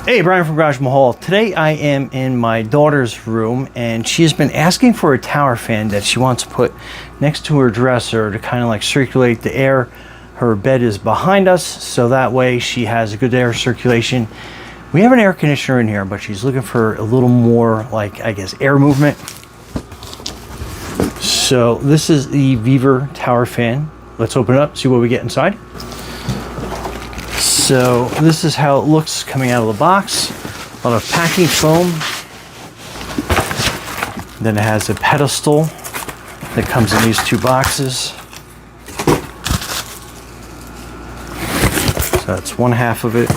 Hey, Brian from Garage Mahal. Today I am in my daughter's room and she's been asking for a tower fan that she wants to put next to her dresser to kind of like circulate the air. Her bed is behind us, so that way she has a good air circulation. We have an air conditioner in here, but she's looking for a little more, like, I guess, air movement. So this is the VEVOR tower fan. Let's open it up, see what we get inside. So this is how it looks coming out of the box. A lot of packing foam. Then it has a pedestal that comes in these two boxes. So that's one half of it.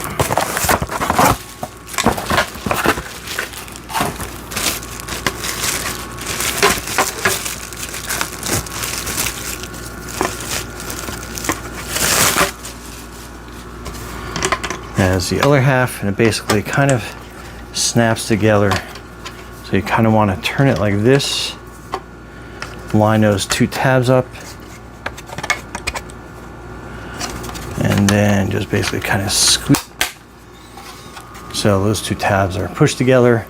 As the other half, and it basically kind of snaps together. So you kind of want to turn it like this, line those two tabs up, and then just basically kind of squeeze. So those two tabs are pushed together,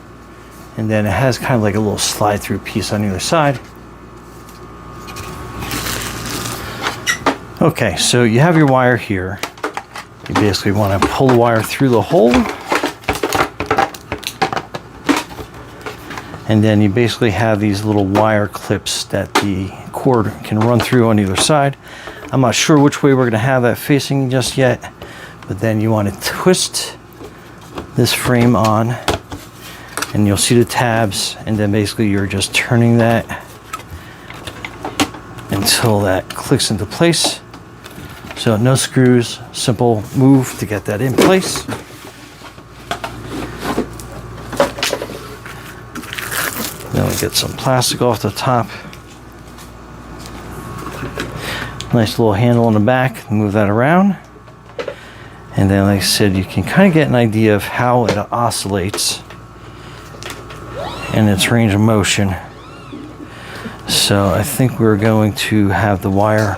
and then it has kind of like a little slide through piece on either side. Okay, so you have your wire here. You basically want to pull the wire through the hole, and then you basically have these little wire clips that the cord can run through on either side. I'm not sure which way we're going to have that facing just yet, but then you want to twist this frame on, and you'll see the tabs, and then basically you're just turning that until that clicks into place. So no screws, simple move to get that in place. Then we get some plastic off the top. Nice little handle on the back, move that around. And then, like I said, you can kind of get an idea of how it oscillates and its range of motion. So I think we're going to have the wire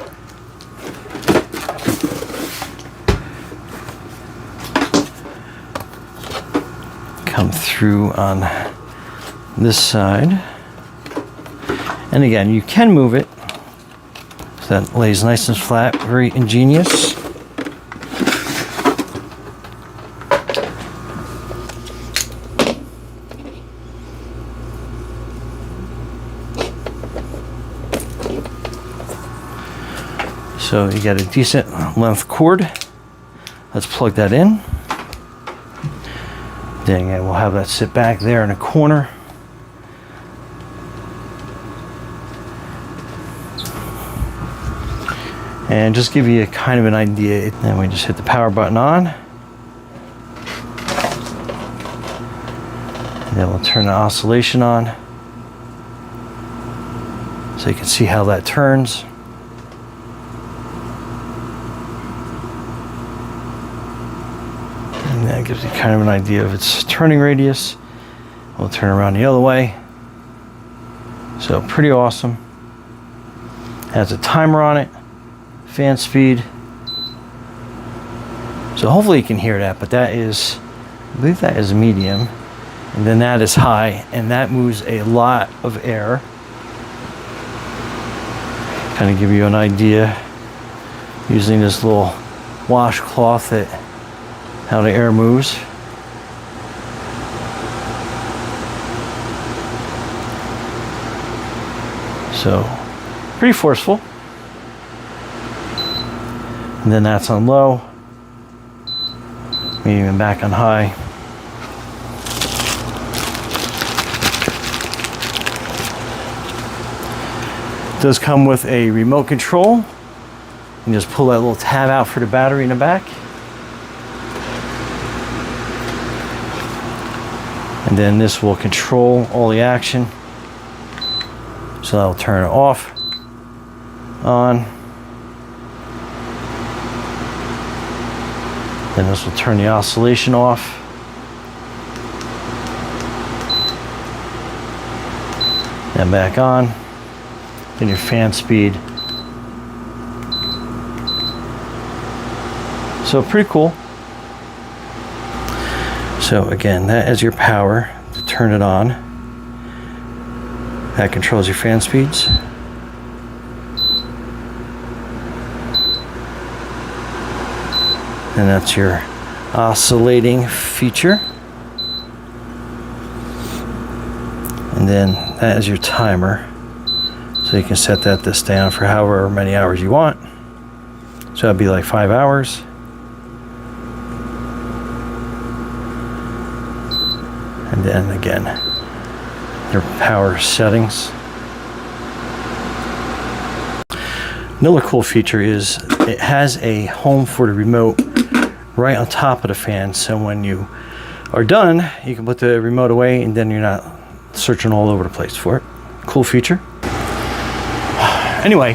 come through on this side, and again you can move it so that lays nice and flat. Very ingenious. So you got a decent length cord. Let's plug that in. Then we'll have that sit back there in a corner. And just give you a kind of an idea. Then we just hit the power button on. And then we'll turn the oscillation on, so you can see how that turns. And that gives you kind of an idea of its turning radius. We'll turn around the other way. So pretty awesome. Has a timer on it, fan speed. So hopefully you can hear that, but that is, I believe that is medium. And then that is high, and that moves a lot of air. Kind of give you an idea using this little washcloth that how the air moves. So pretty forceful. And then that's on low, medium and back on high. It does come with a remote control. You just pull that little tab out for the battery in the back. And then this will control all the action. So that'll turn it off, on. Then this will turn the oscillation off. Then back on. Then your fan speed. So pretty cool. So again, that is your power to turn it on. That controls your fan speeds. And that's your oscillating feature. And then that is your timer. So you can set this down for however many hours you want. So that'd be like 5 hours. And then again, your power settings. Another cool feature is it has a home for the remote right on top of the fan. So when you are done, you can put the remote away and then you're not searching all over the place for it. Cool feature. Anyway,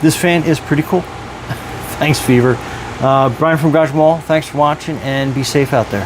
this fan is pretty cool. Thanks, VEVOR. Brian from Garage Mall, thanks for watching and be safe out there.